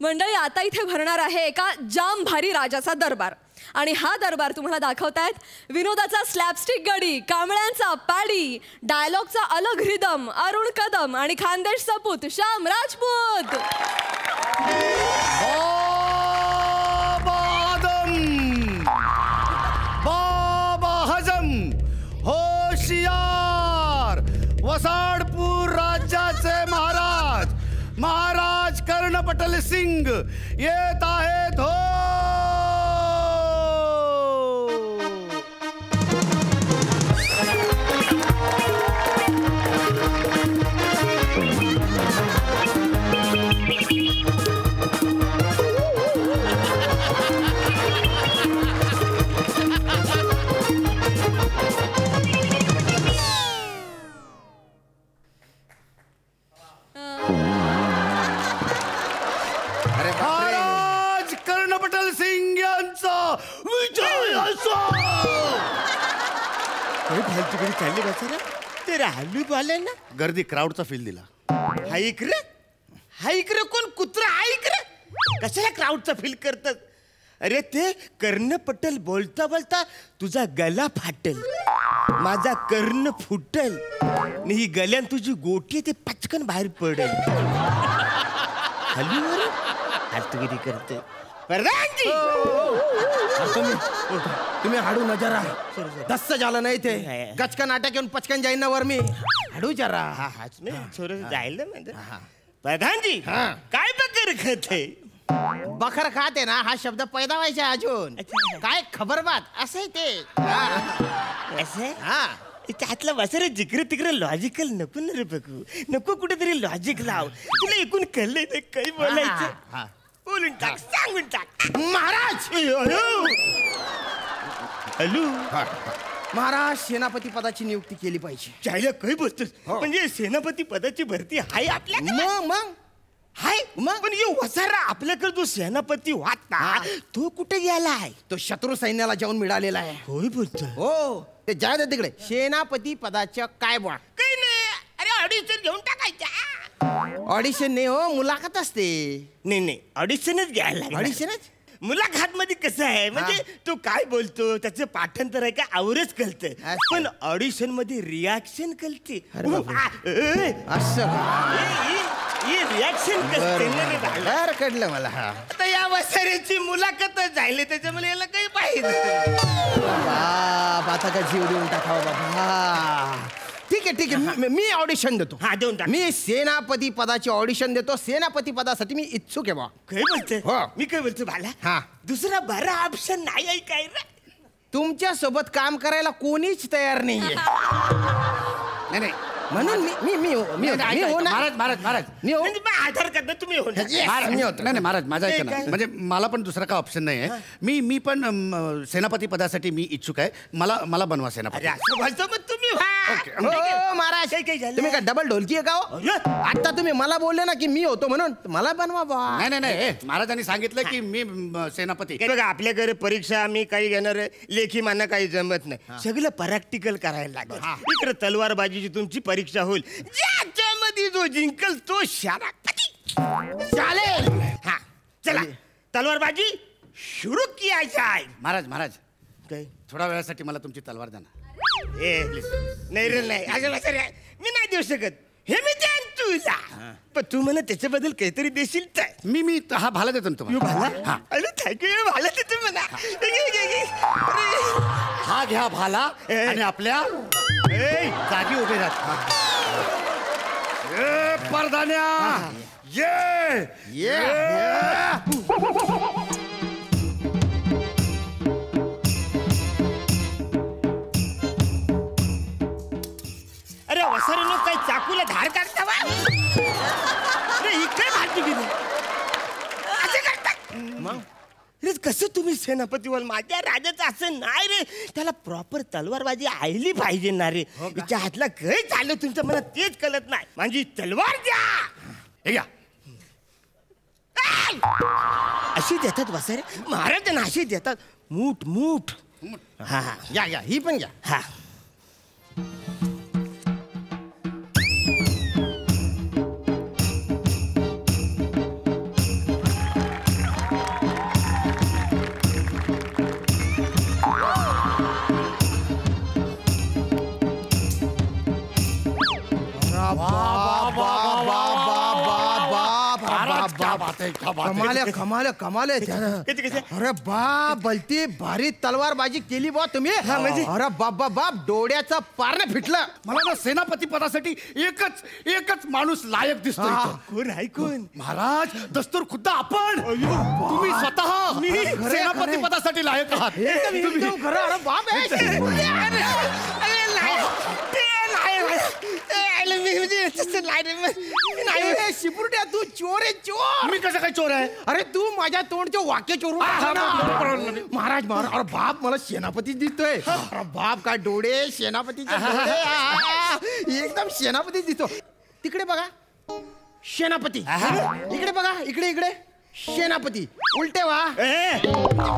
मंडळी, आता इथे भरणार आहे एका जाम भारी राजाचा दरबार. आणि हा दरबार तुम्हाला दाखवतायत विनोदाचा स्लॅपस्टिक गडी, कांबळ्यांचा पॅडी, डायलॉगचा अलग रिदम अरुण कदम आणि खानदेश सपूत श्याम राजपूत. बाबा हजम, होशियार, वसाडपूर राज्याचे महाराज महाराज कर्णपटल सिंग येत आहेत हो. महाराज कर्णपटल सिंग यांचा विजय असो. फालतूकडे चालली बसा ते राहिली पाहिलं ना. गर्दी क्राऊडचा फील दिला. हाईक रे कोण कुत्रा ऐक रे. कशाला क्राऊडचा फील करतात. अरे ते कर्णपटल बोलता बोलता तुझा गला फाटेल, माझा कर्ण फुटेल, ही गल्यान तुझी गोटी ते पचकन बाहेर पडेल. हल्ली फालतूगिरी करते. प्रधानजी तुम्ही हाडू न जरा. दस्त झालं नाही ते गचका नाटक येऊन पचकन जाईन ना वर मी. हाडू जरा. हा हाच मी थोडं जाईल ना म्हणजे. प्रधानजी काय बकर खाते. बखर खाते ना हा शब्द पैदा व्हायचा अजून. काय खबर बात असं ते. असं हा त्यातला वसरे जिकडे तिकडे लॉजिकल नको ना रे बघू. नको कुठेतरी लॉजिक लाव. तुला एकूण कळलंय ते काही बोलायचं. बोलून टाक, सांगून टाक. महाराज हॅलो महाराज सेनापती पदाची नियुक्ती केली पाहिजे. चायला काही बोलतोस. म्हणजे सेनापती पदाची भरती हाय आपल्या. मग हाय मग पण ये वसारा आपल्याकडे जो सेनापती वाटता तो कुठे गेला आहे. तो शत्रू सैन्याला जाऊन मिळालेला आहे. होय बोलतो. हो ते जाय दे तिकडे. सेनापती पदाच्या काय बुवा. काही नाही. अरे ऑडिशन घेऊन टाकायचा. ऑडिशन नाही हो, मुलाखत असते. नाही ऑडिशनच घ्यायला. ऑडिशनच मुलाखत मध्ये कसं आहे म्हणजे तो काय बोलतो त्याचं पाठांतर आहे का आवरच कळतं. पण ऑडिशन मध्ये रिॲक्शन कळते. असं रिॲक्शन कळलं कळलं मला. आता या वसाऱ्याची मुलाखतच झाली त्याच्यामुळे याला काही पाहिजे. बाप आता का जीव देऊन टाकावा बाबा. ठीक आहे मी ऑडिशन देतो. हा देऊन टाक. मी सेनापती पदाची ऑडिशन देतो. सेनापती पदासाठी मी इच्छुक आहे बा. काय बोलतोय. मी काय बोलतो बाला. हा दुसरा बरा ऑप्शन नाही आहे काय रे. तुमच्या सोबत काम करायला कोणीच तयार नाहीये. नाही म्हणून मी आधार कार्ड तुम्ही नाही महाराज माझा ऐका ना. म्हणजे मला पण दुसरा काय ऑप्शन नाही आहे. मी पण सेनापती पदासाठी मी इच्छुक आहे. मला बनवा सेनापती. तुम्ही महाराज तुम्ही काय डबल ढोलकी आहे का हो. आता तुम्ही मला बोलले ना की मी होतो म्हणून मला बनवा बा. नाही महाराजांनी सांगितलं की मी सेनापती. बघा आपल्याकडे परीक्षा मी काही घेणार लेखी माना काही जमत नाही. सगळं प्रॅक्टिकल करायला लागेल. इकडे तलवारबाजीची तुमची परीक्षा होईल. ज्याच्यामध्ये जो जिंकल तो सेनापती चालेल. हा चला तलवारबाजी सुरू किया जाय. महाराज काय थोड्या वेळासाठी मला तुमची तलवार द्या ना. नाही रे नाही मी नाही देऊ शकत. हे मी देईन तुला. पण तू म्हणा त्याच्याबद्दल काहीतरी देशील तर. मी हा भाला देतो ना तुम्हाला. थँक्यू भाला देतो म्हणा. हा घ्या भाला आणि आपल्या जागी उभे राहत. परधान्या ये. अरे वसारीनो काही चाकूला धार काढता वा. इकडे भाजी गेली असं करतात. मग कसं तुम्ही सेनापती बोल. माझ्या राजाचं असं नाही रे. त्याला प्रॉपर तलवारबाजी आयली पाहिजे ना रे. तिच्या हातला काय झालं तुमचं मला तेच कळत नाही. माझी तलवार द्या. हे घ्या. अशी देतात वसारे महाराजांना. अशी देतात मूठ. हा या ही पण घ्या. हा कमाल अरे बाप भलती भारी तलवारबाजी केली बा तुम्ही अरे बाप डोळ्याचा पारणे फिटलं. मला ना सेनापती पदासाठी एकच माणूस लायक दिसतो इथं. कोण आहे कोण? महाराज दस्तूर खुद्द आपण तुम्ही स्वतः सेनापती पदासाठी लायक आहात. अरे बाप शिपुर्ट्या तू चोर आहे चोर. मी कसं काय चोर आहे? अरे तू माझ्या तोंडचे वाक्य चोरून महाराज अरे बाप मला सेनापती दिसतोय. अरे बाप काय डोळे सेनापतीचे डोळे. एकदम सेनापती दिसतो. तिकडे बघा सेनापती, इकडे बघा इकडे सेनापती. उलटे वा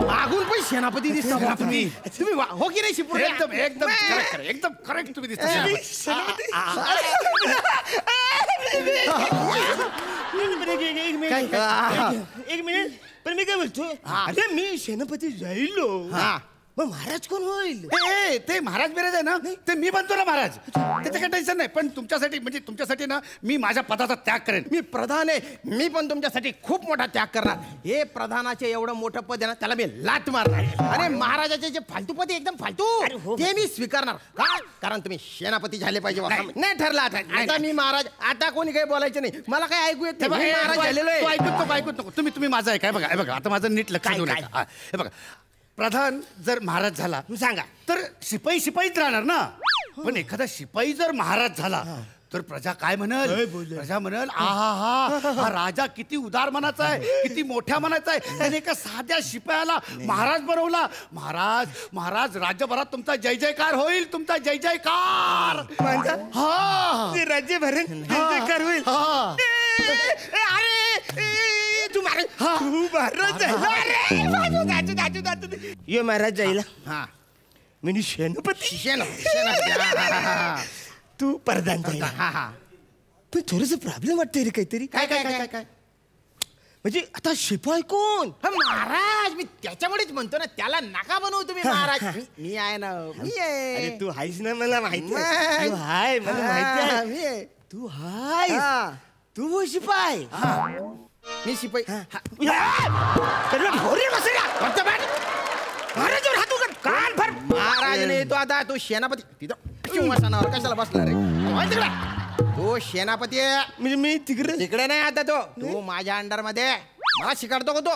मागून पण सेनापती दिसता तुम्ही हो की नाही शिपुर्ट्या? एकदम करेक्ट तुम्ही दिसता. एक मिनिट पण मी काय बोलतो, अरे मी सेनापती जाईलो मग महाराज कोण होईल? ते महाराज बिराज आहे ना, ते मी बनतो ना महाराज. त्याचं काही टेन्शन नाही. पण तुमच्यासाठी ना मी माझ्या पदाचा त्याग करेन. मी प्रधान आहे, मी पण तुमच्यासाठी खूप मोठा त्याग करणार. हे प्रधानाचे एवढं मोठं पद आहे ना, त्याला मी लात मारणार. आणि महाराजाचे जे फालतू पद आहे, एकदम फालतू, ते मी स्वीकारणार. का? कारण तुम्ही सेनापती झाले पाहिजे. नाही ठरलं आता मी महाराज. आता कोणी काही बोलायचं नाही, मला काय ऐकू येत नाही. महाराज झालेलो आहे. ऐकूत नको तुम्ही माझं आहे काय बघा आता माझं नीट लक्ष देऊ नका. हे बघा, प्रधान जर महाराज झाला सांगा तर शिपाईच राहणार ना. पण एखादा शिपाई जर महाराज झाला तर प्रजा काय म्हणल? प्रजा म्हणल हा राजा किती उदार मनाचा आहे, किती मोठ्या मनाचा आहे. त्याने एका साध्या शिपायाला महाराज बनवला. महाराज राज्यभरात तुमचा जय जयकार होईल. तुमचा जय जयकार. राज्यभरात जय जयकार होईल. तू महाराज जाईल. मी सेनापती तू प्रधान जाईल. पण थोडस प्रॉब्लेम वाटतंय रे काहीतरी. काय म्हणजे आता शिपाई कोण? महाराज मी त्याच्यामुळेच म्हणतो ना, त्याला नका बनवू तुम्ही महाराज. मी आहे ना, मी आहे. अरे तू हायस ना, मला माहिती आहे. तू हाय, मला माहिती आहे. तू हाय, तू शिपाई. मी शिपाई. महाराज नाही तो, आता तो सेनापती. तिथं सिंहासनावर कशाला बसला रे? तो सेनापती म्हणजे मी तिकडे नाही. आता तो माझ्या अंडर मध्ये मला शिकाडतो का? तो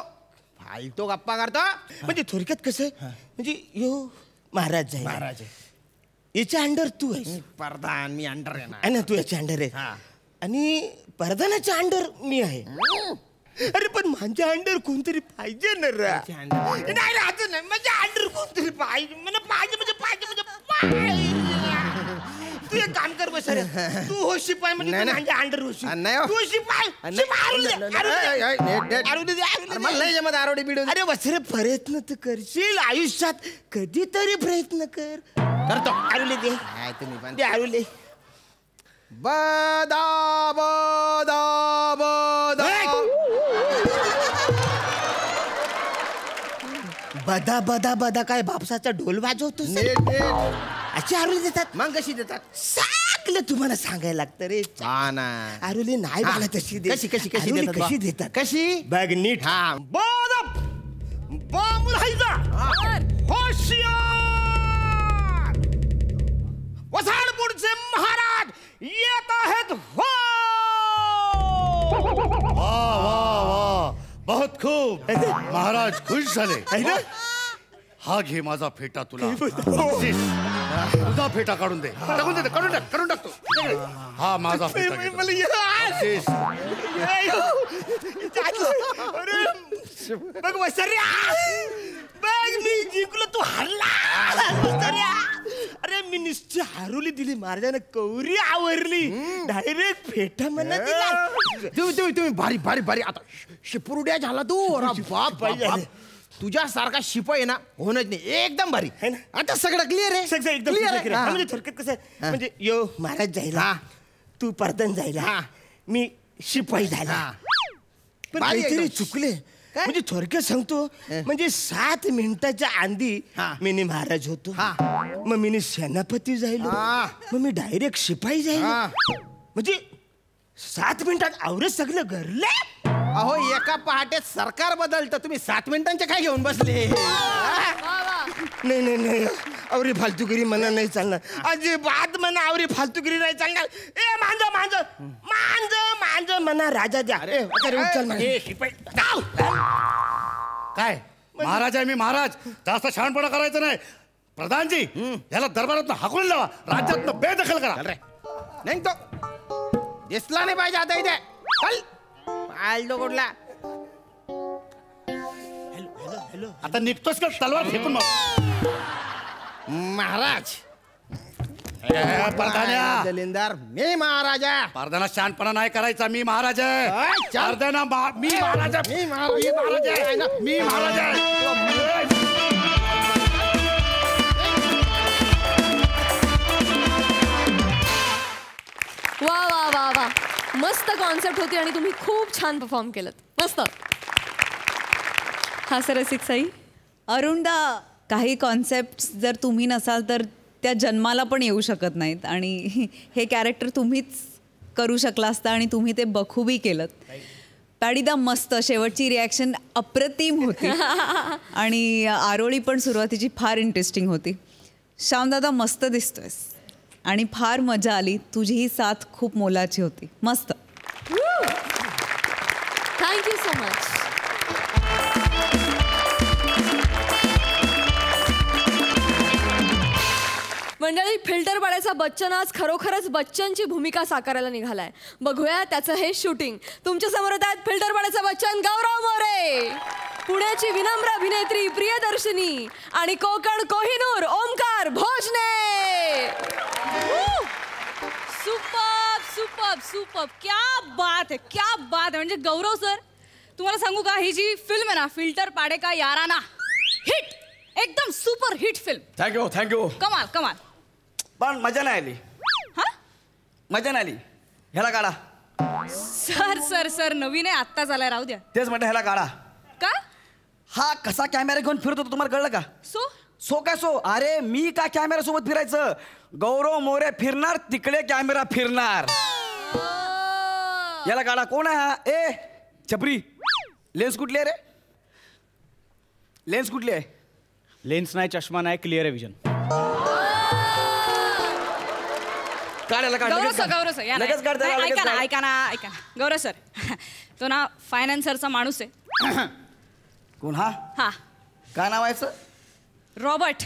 फालतू गप्पा करतो. म्हणजे थोडक्यात कसं, म्हणजे यो महाराज जाईल. महाराज याच्या अंडर तू आहेस. प्रधान मी अंडर आहे ना. तू याच्या अंडर आहे आणि प्रधानाच्या अंडर मी आहे. अरे पण माझ्या अंडर कोणतरी पाहिजे ना रे. नाही राहत नाही, माझ्या अंडर कोणतरी पाहिजे. मला पाहिजे. तू एक काम कर बस रे, तू हो शिपाई म्हणजे माझ्या अंडर होशील. तू शिपाई. आरोडी बिडू. अरे वसरे प्रयत्न तर करशील आयुष्यात, कधीतरी प्रयत्न करतो. आरुले दे तुम्ही पण ते आरुले. बदा बदा बदा बदा बदा बदा काय बापसाचा ढोल वाजवतो? अशी आरुली देतात. मग कशी देतात? सांगलं तुम्हाला सांगायला लागतं रे. आरुली नाही मला तशी कशी देतात? कशी बघ नीट. वसाडपूरचे महाराज येत आहेत. हो वाह बहुत खूप. महाराज खुश झाले. हा घे माझा फेटा तुला. तुझा फेटा काढून दे. काढून टाकतो. हा माझा फेटा. बघ वसर्या, बघ मी जिंकलो, तू हरला. अरे मी निश्चय हारुली दिली. महाराजांना कौरी आवरली. डायरेक्ट फेटा म्हणा दिला. तुम्ही भारी भारी भारी. आता शिपुरुड्या झाला तू. बाप तुझ्यासारखा शिपाई ना होणच नाही. एकदम भारी. आता सगळं क्लिअर आहे. एकदम क्लिअर आहे. म्हणजे थोडक्यात कसं म्हणजे यो महाराज जाईल. तू परतन जायला मी शिपाई झाला पण काहीतरी चुकले म्हणजे थोडक्यात सांगतो म्हणजे 7 मिनिटाच्या आंधी मी महाराज होतो मग मी सेनापती जायलो मग मी डायरेक्ट शिपाई जायलो म्हणजे 7 मिनिटात आवरच सगळं घरले. अहो एका पहाटेत सरकार बदलतं तुम्ही 7 मिनिटांचे काय घेऊन बसले. नाही नाही नाही आवरी फालतूगिरी म्हणा नाही चालणार अजिबात म्हणा आवरी फालतूगिरी नाही चालणार. ए मांज मांज मांज मांज म्हणा राजा द्या काय महाराज आहे मी महाराज जास्त शहाणपणा करायचं नाही. प्रधानजी याला दरबारात हाकलून लावा राज्यात बेदखल करा. नाही तो दिसला नाही पाहिजे आता इथे चल कुठला आता निघतोस का तलवार फेकून महाराज परधान्या दलिंदार मी महाराजा. परधाना शहाणपणा नाही करायचा मी महाराज आहे. परधाना मी महाराज आहे. मी महाराज आहे. मी महाराज आहे. वा वा वा वा मस्त कॉन्सेप्ट होती आणि तुम्ही खूप छान परफॉर्म केलं. मस्त. हा सर रसिक साई. अरुणदा काही कॉन्सेप्ट जर तुम्ही नसाल तर त्या जन्माला पण येऊ शकत नाहीत आणि हे कॅरेक्टर तुम्हीच करू शकला असता आणि तुम्ही ते बखूबी केलं. पॅडीदा मस्त शेवटची रिॲक्शन अप्रतिम होती आणि आरोळी पण सुरुवातीची फार इंटरेस्टिंग होती. श्यामदादा मस्त दिसतोयस आणि फार मजा आली. तुझी ही साथ खूप मोलाची होती. मस्त. Thank you so much. मंडळी फिल्टर पाड्याचा बच्चन आज खरोखरच बच्चनची भूमिका साकारायला निघालाय. बघूया त्याचं हे शूटिंग. तुमच्या समोर आहेत फिल्टर पाड्याचा बच्चन गौरव मोरे, पुण्याची विनम्र अभिनेत्री प्रियदर्शनी आणि Konkan Kohinoor Omkar Bhojane. Superb superb superb क्या बात है क्या बात है. म्हणजे गौरव सर तुम्हाला सांगू का ही जी फिल्म आहे ना फिल्टर पाडे का याराना हिट एकदम सुपर हिट फिल्म. थँक्यू कमाल कमाल. पण मजा नाही आली. हा मजा नाही आली. ह्याला काढा. सर सर सर नवीन आहे आत्ता झालाय राहू द्या. तेच म्हणते ह्याला काढा. का हा कसा कॅमेरा घेऊन फिरत होता तुम्हाला कळलं का? सो काय सो अरे मी का कॅमेरा सोबत फिरायचं. गौरव मोरे फिरणार तिकडे कॅमेरा फिरणार. याला काढा. कोण आहे हा? ए छपरी लेन्स कुठली आहे रे? लेन्स कुठली आहे? लेन्स नाही चष्मा नाही क्लिअर आहे विजन. काढायला काढ गौरव सर गौरव सर या ना. लगेच काढ त्याला, नाही, लगेच ऐका ना काढ. ऐका ना ऐका ना गौरव सर तो ना फायनान्सरचा माणूस आहे. कोण हा? हा काय नाव आहे सर? रॉबर्ट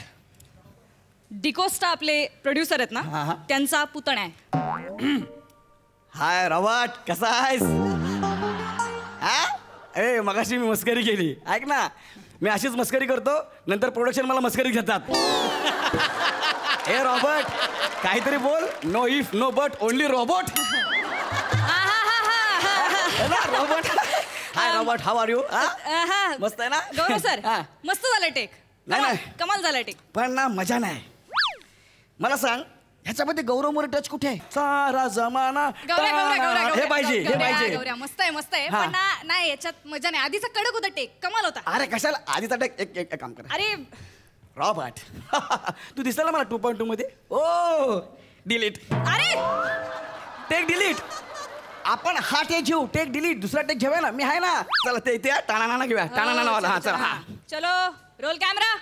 डिकोस्टा आपले प्रोड्युसर आहेत हा, ना हा. त्यांचा पुतण्या आहे. हाय रॉबर्ट कसा आहेस? ए मगाशी मी मस्करी केली. ऐक ना मी अशीच मस्करी करतो नंतर प्रोडक्शन मला मस्करी घेतात. ए रॉबर्ट काहीतरी बोल. No if no but only robot. Robert hi Robert how are you? मस्त आहे ना गौरव सर हा. मस्त झालं टेक. नाही, नाही. कमाल झालं टेक. पण ना मजा नाही. मला सांग ह्याच्यामध्ये गौरव मोरे टच कुठे आहे? सारा जमाना हे पाहिजे हे पाहिजे. गौऱ्या मस्त आहे मस्त आहे हा. पण नाही याच्यात मजा नाही. आधीचा कडक होता टेक कमाल होता. अरे कशाला आधीचा टेक एक काम कर. अरे रॉबर्ट तू दिसला ना मला 2.2 मध्ये. ओ डिलीट. अरे टेक डिलीट. आपण हा टेक घेऊ. Take delete. दुसरा टेक घेऊया ना. मी आहे ना. चला ते टाणाना घेऊया. टाणाना वाला. हा चला. चलो रोल कॅमेरा.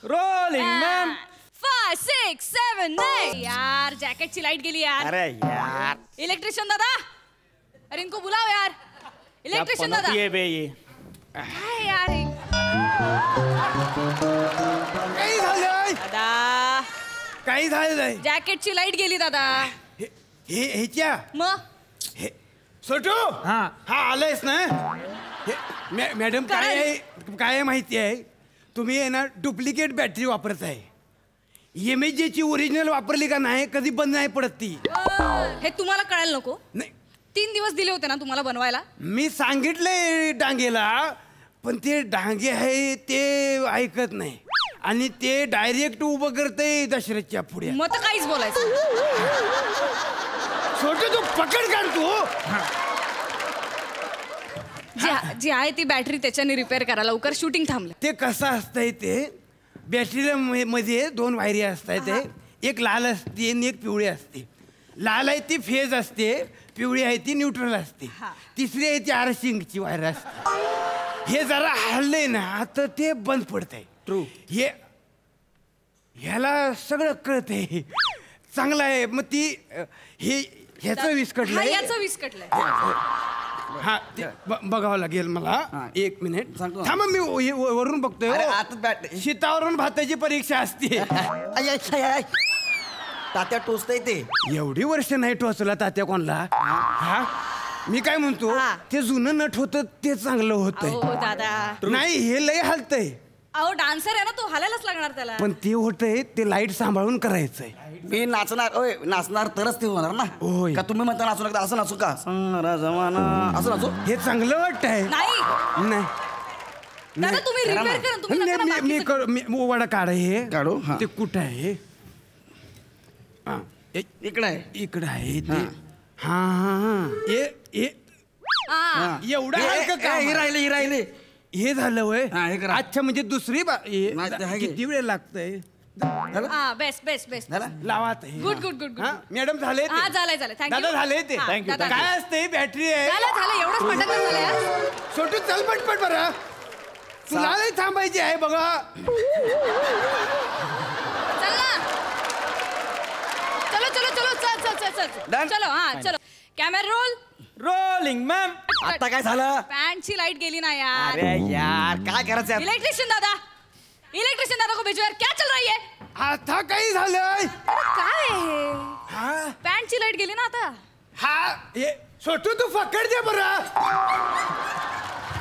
Rolling ma'am. 5 6 7 9 यार जॅकेटची लाईट गेली यार. अरे यार इलेक्ट्रिशियन दादा अरे इनको बुलाओ यार. इलेक्ट्रिशियन दादा ये बे ये काय यार हे? काही झालंय दादा काही झालंय. जॅकेटची लाईट गेली दादा. हे ह्याच्या मग सोटू हा आलायस ना. मॅडम काय आहे माहिती आहे तुम्ही आहे ना डुप्लिकेट बॅटरी वापरत आहे. एमएचची ओरिजिनल वापरली का नाही कधी बंद नाही पडत ती. हे तुम्हाला कळायला नको. नाही 3 दिवस दिले होते ना तुम्हाला बनवायला. मी सांगितलंय डांगेला पण ते डांगे आहे ते ऐकत नाही आणि ते डायरेक्ट उभं करते दशरथच्या पुढे. मग तर काहीच बोलायचं. छोटू तू पकड काढ तू. जी आहे ती बॅटरी त्याच्याने रिपेअर करा लवकर, शूटिंग थांबलं. ते कसं असतंय ते बॅटरीला मध्ये 2 वायरी असतात ते, एक लाल असते आणि एक पिवळी असते. लाल आहे ती फेज असते, पिवळी आहे ती न्यूट्रल असते, तिसरी आहे ती आरशिंगची वायर असते. हे जरा हल्ले ना तर ते बंद पडतंय. ट्रू. ह्याला सगळं कळतंय, चांगलं आहे. मग ती ह्याचं विस्कटलंय, याचं विस्कटलंय. हा बघावं लागेल मला. 1 मिनिट सांगतो. थांबा मी वरून बघतोय. अरे, हो. आतच बॅट- शीतावरून भाताची परीक्षा असते. तात्या टोचतंय ते. एवढी वर्ष नाही टोचला तात्या कोणला. हा मी काय म्हणतो, ते जुनं नट होतं ते चांगलं होतंय. अहो दादा, नाही हे लय हलतंय, अहो डान्सर आहे ना तो, हालायलाच लागणार त्याला. पण ते होतंय ते लाईट सांभाळून करायचंय. मी नाचणार, ओय नाचणार तरच ते होणार ना. होय. का तुम्ही म्हणता नाचू नका, असं नाचू का? सारा जमाना असं नाचू. हे चांगलं वाटतंय. नाही नाही दादा तुम्ही करा रिपेअर ना. करा, तुम्ही नका ना मी बाकीचं- मी वडा काढ हे काढू, हा. ते कुठं आहे. हा, इकडे आहे. इकडं आहे ते. हा हा. एवढं हे- हलकं काम हे आहे. राहिले, हे राहिले. हे झालं वय. हा, हे करा. अच्छा म्हणजे दुसरी नाही, ते आहे की. किती वेळ लागतंय. हा बेस्ट बेस्ट बेस्ट. झाला? लावात हे. गुड गुड गुड हा, गुड. मॅडम झाले ते? हा झालंय झालंय, थँक्यू. दादा झाले ते. हा, Thank you, दादा. काय असते बॅटरी आहे. झालं झालं, एवढंच पटकन झालं यार. छोटू चल पटपट बरं, तुला लय थांबायची आहे बघा. चल ना, चलो चलो चलो, चल चल चल चल Done? चलो. हा चलो, कॅमेरा रोल. Rolling ma'am. आता काय झालं? पॅन्टची लाईट गेली ना यार. अरे यार काय करायचं आहे? इलेक्ट्रिशियन दादा को भेजो यार, क्या चल रही है? आता काही झालंय. काय आहे? हा पॅन्टची लाईट गेली ना आता. हा हे छोटू तू पकड दे बरं.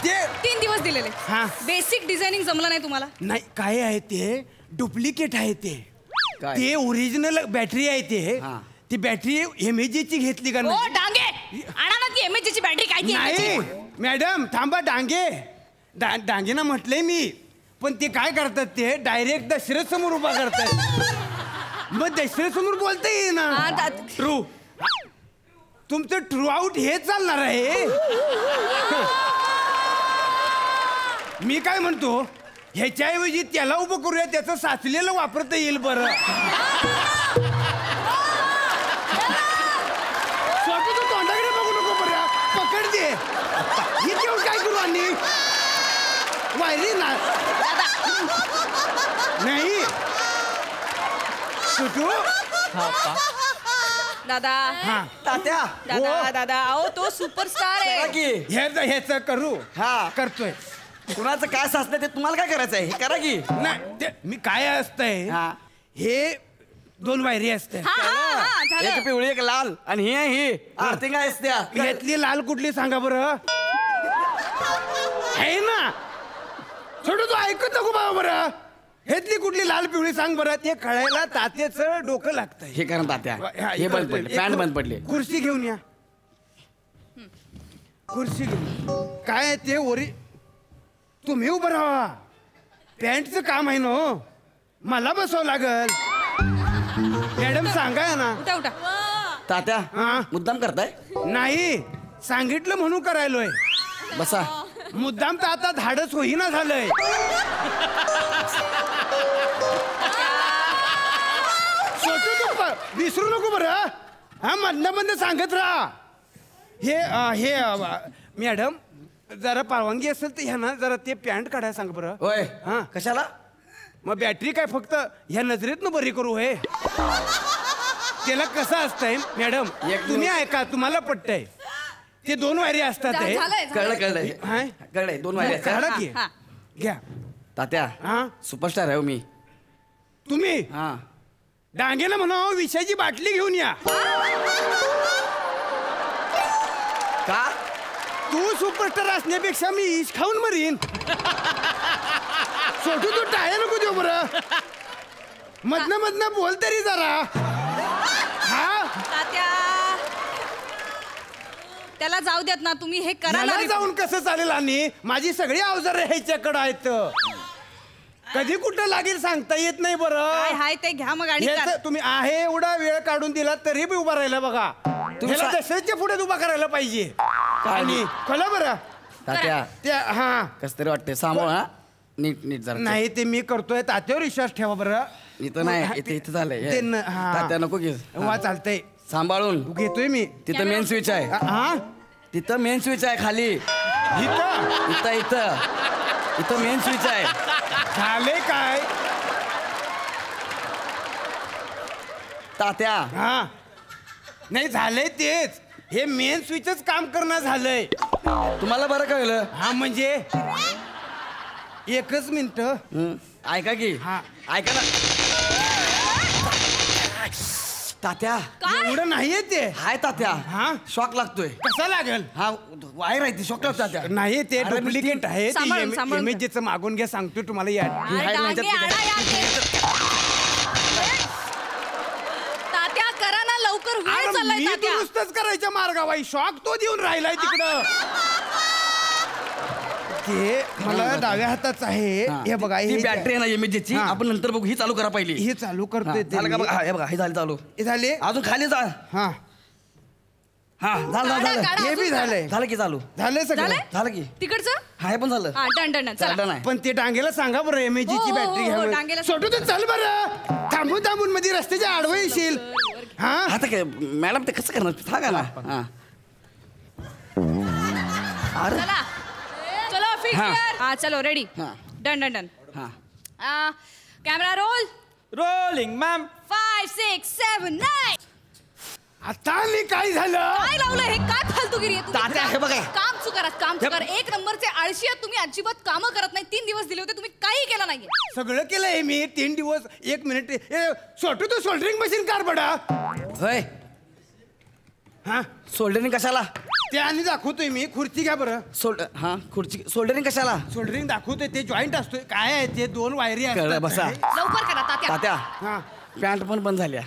ते 3 दिवस दिलेले. हा. बेसिक डिझायनिंग जमलं नाही तुम्हाला. नाही काय आहे ते डुप्लिकेट आहे ते. काय? ते ओरिजिनल बॅटरी आहे ते. हा. ती बॅटरी एमएजीची घेतली का ओ नाही? डांगे, आणा ना ती एमएचची बॅटरी. काय ती नाही MH? मॅडम थांबा. डांगे ना म्हटलंय मी, पण ते काय करतात ते डायरेक्ट दशरथ समोर उभा करतात. मग दशरथ समोर बोलता येईल ना. हा, ट्रू. तुमचं ट्रू आउट हे चालणार आहे. मी काय म्हणतो, ह्याच्याऐवजी त्याला उभं करूया, त्याचं साचलेलं वापरता येईल बरं. छोटू तू तोंडाकडे बघू नको बरं, पकड दे. हे देऊन काय करू आणि वायरी ना नाही छोटू. दादा हा तात्या दादा दादा, अहो तो सुपरस्टार करा आहे. की. ह्याच करू. हा. करतोय. कुणाचं काय साचलं ते तुम्हाला काय करायचं आहे? हे करा की. नाही ते मी काय असतंय, हा. हे 2 वायरी असते. हा हा हा, झालं. एक पिवळी एक लाल आणि ही आर्थिंग आहे त्या. ह्यातली लाल कुठली सांगा बरं. आहे ना छोटू तू ऐकत नको बाबा बरं. ह्यातली कुठली लाल पिवळी सांग बरं. ते कळायला तात्याचं डोकं लागतंय. हे करा तात्या. हा, हे बंद करतोय. पडले, पॅन्ट बंद पडली. खुर्ची घेऊन या. खुर्ची घेऊन काय आहे ते तुम्ही उभं राहा. पॅन्टचं काम आहे ना हो. मला बसावं लागल. मॅडम सांगा ना. उठा उठा. तात्या हा. मुद्दाम करताय? नाही सांगितलं म्हणून करायलोय. बसा. मुद्दाम तर आता धाडच होईना झालंय. छोटू तू विसरू नको बरं. हा मधनं सांगत राहा. हे मॅडम जरा परवानगी असेल तर ह्या ना जरा ते पॅन्ट काढायला सांग बरं. होय. हा. कशाला? मग बॅटरी काय फक्त ह्या नजरेतनं बरी करू होय. त्याला कसं असतंय मॅडम, एक तुम्ही ऐका तुम्हाला पटतंय. ते 2 वायरी असतात हे. झालंय कळलं झालंय. कळलं हाय? कळलंय. 2 वायर काढा आहेत. की. हा. घ्या. तात्या हा सुपरस्टार आहे हो मी. तुम्ही हा. डांगेला म्हणा विषयाची बाटली घेऊन या. का? तू सुपरस्टार असण्यापेक्षा मी इश खाऊन मरीन. छोटू तू टाळ्या नको देऊ बरं. मधनं बोल तरी जरा. हा तात्या त्याला जाऊ द्यात ना, तुम्ही हे करा ना. मला जाऊन कसं चालेल. आणि माझी सगळी अवजार ह्याच्याकडं आहेत. कधी कुठं लागेल सांगता येत नाही काय बरं. हाय ते घ्या मग आणि ह्याचं करा. तुम्ही आहे एवढा वेळ काढून दिला तरी बी उभा राहिला बघा. ह्याला दशरथच्या पुढे उभा करायला पाहिजे आणि कळलं बरं तात्या त्या हा कस तरी वाटते सांभाळ हा नीट नीट जरा नाही ते मी करतोय तात्यावर विश्वास ठेवा बरं इथं नाही इथे झालंय ते न- हा. तात्या नको घे वा चालतंय सांभाळून घेतोय मी तिथं मेन स्विच आहे हा तिथं मेन स्विच आहे खाली इथं इथं इथं इथं मेन स्विच आहे झाले काय तात्या हा नाही झालंय तेच हे मेन स्विचच काम करणं झालंय तुम्हाला बरं कळलं हा म्हणजे एकच मिनिट ऐका की हा. ऐका ना तात्या एवढं नाहीये ते हाय तात्या हा? शॉक लागतोय कसा लागेल हा वायर आहे ती शॉक लागतो तात्या नाही ते अरे मी डुप्लिकेट आहे सांभाळून, सांभाळून. इमेजेचं मागून घ्या सांगतो तुम्हाला या ही हाय डांगे माझ्यात आणा या ते. तात्या करा ना लवकर वेळ अरे चाललाय मी तात्या दुरुस्तच करायच्या मार्गावाई शॉक तो देऊन राहिलाय तिकडं ते मला डाव्या हाताच आहे हा. हे बघा ती हे बॅटरी आहे ना इमेजेची हा. आपण नंतर बघू ही चालू करा पहिली हे चालू हा, करतोय ते झालं का मी. बघा हा, हे बघा हे झालं चालू हे झाले अजून खाली जा हा हा झालं काढा, झालं काढा. हे बी झालंय झालं की चालू झालंय सगळं झालंय? झालं की तिकडचं हा हे पण झालं हा डन डन डन चला डन आहे पण ते डांगेला सांगा बरं एमएजी ची हो, हो, बॅटरी हो, घ्या डांगेला सोटू तर चल बरं थांबून थांबून मध्ये रस्त्याच्या आडवं येशील हा हा तर काय मॅडम ते कसं करणार सांगा ना हा अरे चला चलो फिट हा. हा चलो रेडी हा. डन डन डन हा कॅमेरा रोल रोलिंग मॅम 5 6 7 9 आता मी काय झालं काय लावलं हे काय फालतूगिरी आहे तात्या, हे बघा. काम चुकारात काम चुकार एक नंबरचे आळशी आहात तुम्ही अजिबात कामं करत नाही 3 दिवस दिले होते तुम्ही काही केलं नाहीये सगळं केलंय मी 3 दिवस 1 मिनिट सोटू तू सोल्डरिंग मशीन कार बडा होय हा सोल्डरिंग कशाला ते आणि दाखवतोय मी खुर्ची घ्या बरं हा खुर्ची सोल्डरिंग कशाला सोल्डरिंग दाखवतोय ते जॉईंट असतोय काय आहे ते 2 वायरी कळलं, असतात बसा. लवकर करा तात्या तात्या हा पॅन्ट पण बंद झाल्या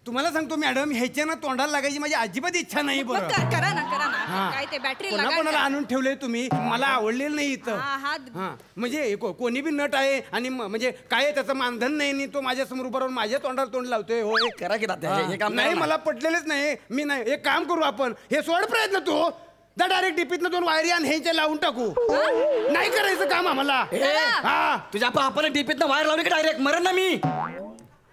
तुम्हाला सांगतो मॅडम ह्याच्या ना तोंडाला लागायची माझी अजिबात इच्छा नाही मग बरं करा ना हा. काय ते बॅटरी कोणा कोणाला आणून ठेवले तुम्ही मला आवडलेलं नाही इथं हा, हा. हा म्हणजे कोणी बी नट आहे आणि म्हणजे काय आहे, त्याचं मानधन नाही आणि तो माझ्या समोर उभा राहून माझ्या तोंडाला तोंड लावतोय होय करा की तात्या हे काम नाही करा ना. मला पटलेलंच नाही मी नाही एक काम करू आपण हे सोड प्रयत्न तू दा डायरेक्ट डिपीतनं 2 वायरी आणि ह्याच्या लावून टाकू नाही करायचं काम आम्हाला हा तुझ्या आपण डीपीत वायर लावली की डायरेक्ट मरण ना मी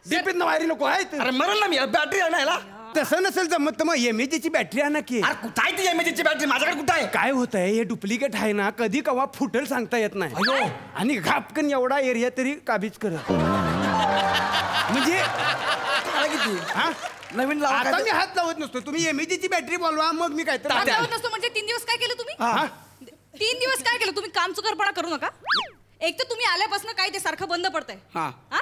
डिपीतनं वायरी नको आहे अरे मरण ना मी बॅटरी आणायला तसं नसेल जमत तर मग एमएजीची बॅटरी आणा की अरे कुठं आहे ती एमएजीची बॅटरी माझ्याकडे कुठं आहे काय होत आहे हे डुप्लिकेट आहे ना कधी कवा फुटेल सांगता येत नाही अयो. आणि घापकन एवढा एरिया तरी काबीज करत म्हणजे काय किती हा नवीन लावा आता काय मी हात लावत नसतो तुम्ही एमएजीची बॅटरी बोलवा मग मी काय तर काम लावत नसतो म्हणजे 3 दिवस काय केलं तुम्ही हा 3 दिवस काय केलं तुम्ही काम चुकारपणा करू नका एक तर तुम्ही आल्यापासून काय ते सारखं बंद पडतंय हा. हा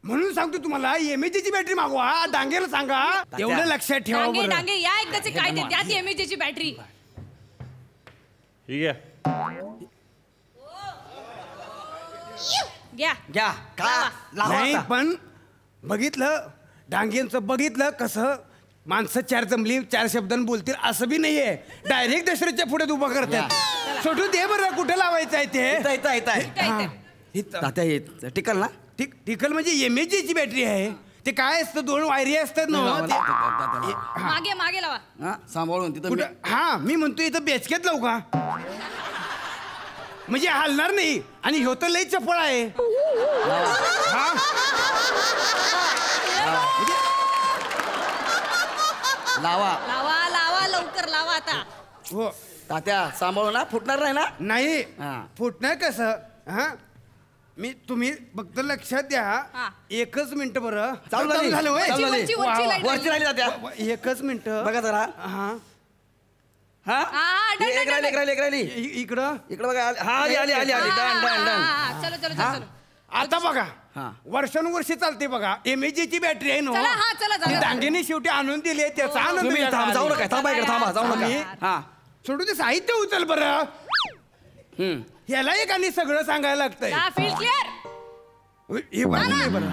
म्हणून सांगतो तुम्हाला एमएजीची बॅटरी मागवा डांगेला सांगा एवढं लक्षात ठेवा डांगे बरं डांगे या एकदाचे काय ते त्यात एमएजीची बॅटरी ठीक आहे घ्या घ्या का लावा नाही आता. पण बघितलं डांगेंचं बघितलं कसं माणसं 4 जमली 4 शब्दांनी बोलतील असं बी नाहीये डायरेक्ट दशरथच्या पुढे उभं करतात सोडून दे बरं कुठे लावायचं आहे ते इथं इथं इथं आहे. काय ते? इथं. तात्या हे टिकल ना टिकल म्हणजे एमएजीची बॅटरी आहे ते काय असतं 2 वायरी असतात ना लावा, ते- लावा, तात्या, लावा. मागे मागे लावा हा सांभाळून तिथं मी- कुठं हा मी म्हणतो इथं बेचक्यात लावू का म्हणजे हलणार नाही आणि ह्यो तर लई चपळ आहे हा लावा लावा लावा लवकर लावा आता हो तात्या सांभाळू ना फुटणार नाही ना नाही हा. फुटणार कसं हा मी तुम्ही फक्त लक्षात द्या हा. 1च मिनिट बरं चालू झाली. झालं होय? चालू झाली. वरची- वरची light वरची राहिली तात्या 1च मिनिट बघा जरा हा हा हा, डन, एक डन, राहिली डन. एक राहिली एक राहिली इकडं इकडं बघा हा आली आली आली आली डन डन डन चलो चलो चलो चलो आता बघा हा. वर्षानुवर्षी चालते बघा एमएजीची बॅटरी आहे चला, हा, चला, ती चला. डांगेने शेवटी आणून दिली त्याचा आनंद तुम्ही वेगळा थांब जाऊ आहे. नका थांबा इकडे थांबा जाऊ नका आम्ही- हा सोडू ते साहित्य उचल बरं हम्म ह्याला एक आणि सगळं सांगायला लागतंय फील्ड क्लिअर हे बरं हे बरं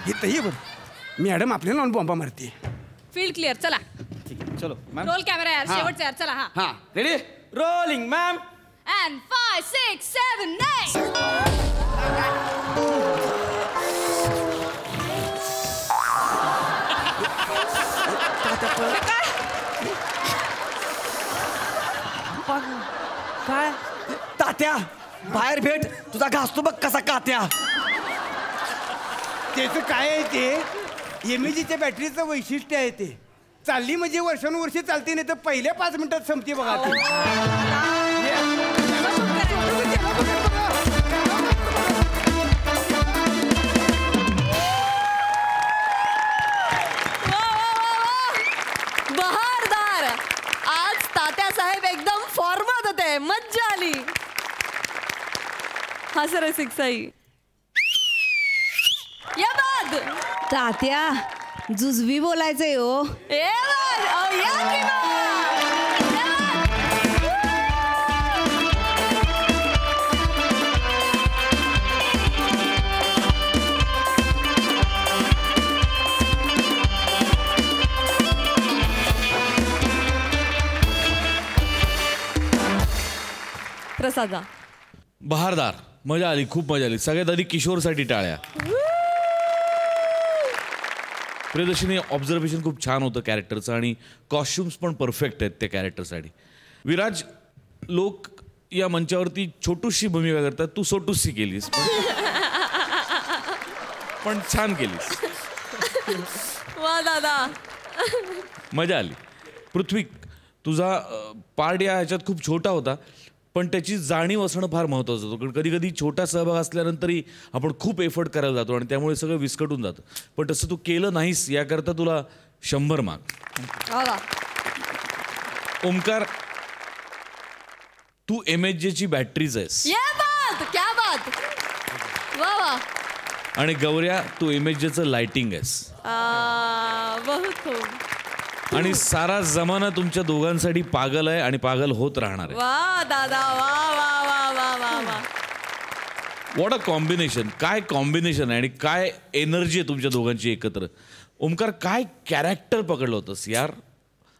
इथं हे बरं मॅडम आपल्याला लावून बॉम्बा मारते फील्ड क्लिअर चला ठीक आहे चलो मॅम रोल कॅमेरा यार हा. शेवटचा यार चला हा हा रेडी रोलिंग मॅम अँड 5 6 7 9 तात्या पळा काय तात्या बाहेर भेट, तुझा घासतो बघ कसा कात्या. त्याचं काय आहे ते एमएजीच्या बॅटरीचं वैशिष्ट्य आहे ते. चालली म्हणजे वर्षानुवर्षे चालते, नाही तर पहिल्या 5 मिनिटात संपते बघा ती. बहारदार. आज तात्या साहेब एकदम फॉर्मात होते, मज्जा आली. हा सर सिक्साई या बाद. तात्या जुजवी बोलायचंय हो. ए बाद. अहो, या की बाद. या बाद. प्रसादा. बहारदार. मजा आली, खूप मजा आली. सगळ्यात आधी किशोरसाठी टाळ्या. प्रियदर्शनी ऑब्झर्वेशन खूप छान होतं कॅरेक्टरचं आणि कॉस्ट्युम्स पण परफेक्ट आहेत त्या कॅरेक्टरसाठी. विराज, लोक या मंचावरती छोटूशी भूमिका करतात, तू सोटूशी केलीस पण छान केलीस. वा दादा. मजा आली. पृथ्वी, तुझा पार्ट या ह्याच्यात खूप छोटा होता, पण त्याची जाणीव असणं फार महत्त्वाचं होतं. कारण कधी कधी छोटा सहभाग असल्यानंतरही आपण खूप एफर्ट करायला जातो आणि त्यामुळे सगळं विस्कटून जातं. पण तसं तू केलं नाहीस, याकरता तुला 100 मार्क. वा. ओमकार, तू MHJची बॅटरीज आहेस. ये बात, क्या बात. वा वा. आणि गौऱ्या, तू MHJचं लाइटिंग आहेस. बहुत खूप. आणि सारा जमाना तुमच्या दोघांसाठी पागल आहे आणि पागल होत राहणार आहे. वा दादा. वा वा वा वा वा वा. What a combination. काय कॉम्बिनेशन आहे आणि काय एनर्जी आहे तुमच्या दोघांची एकत्र. ओमकार, काय कॅरेक्टर पकडलं होतंस यार.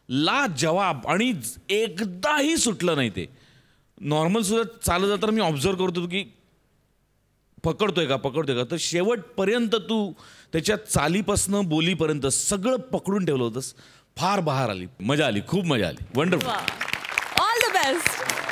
ला जवाब. आणि एकदाही सुटलं नाही ते. नॉर्मल सुद्धा चालत जाताना मी ऑब्झर्व करतो की पकडतोय का, तर शेवटपर्यंत तू त्याच्या चालीपासनं बोलीपर्यंत सगळं पकडून ठेवलं होतंस. फार बहार आली, मजा आली, खूप मजा आली. वंडरफुल. All the best.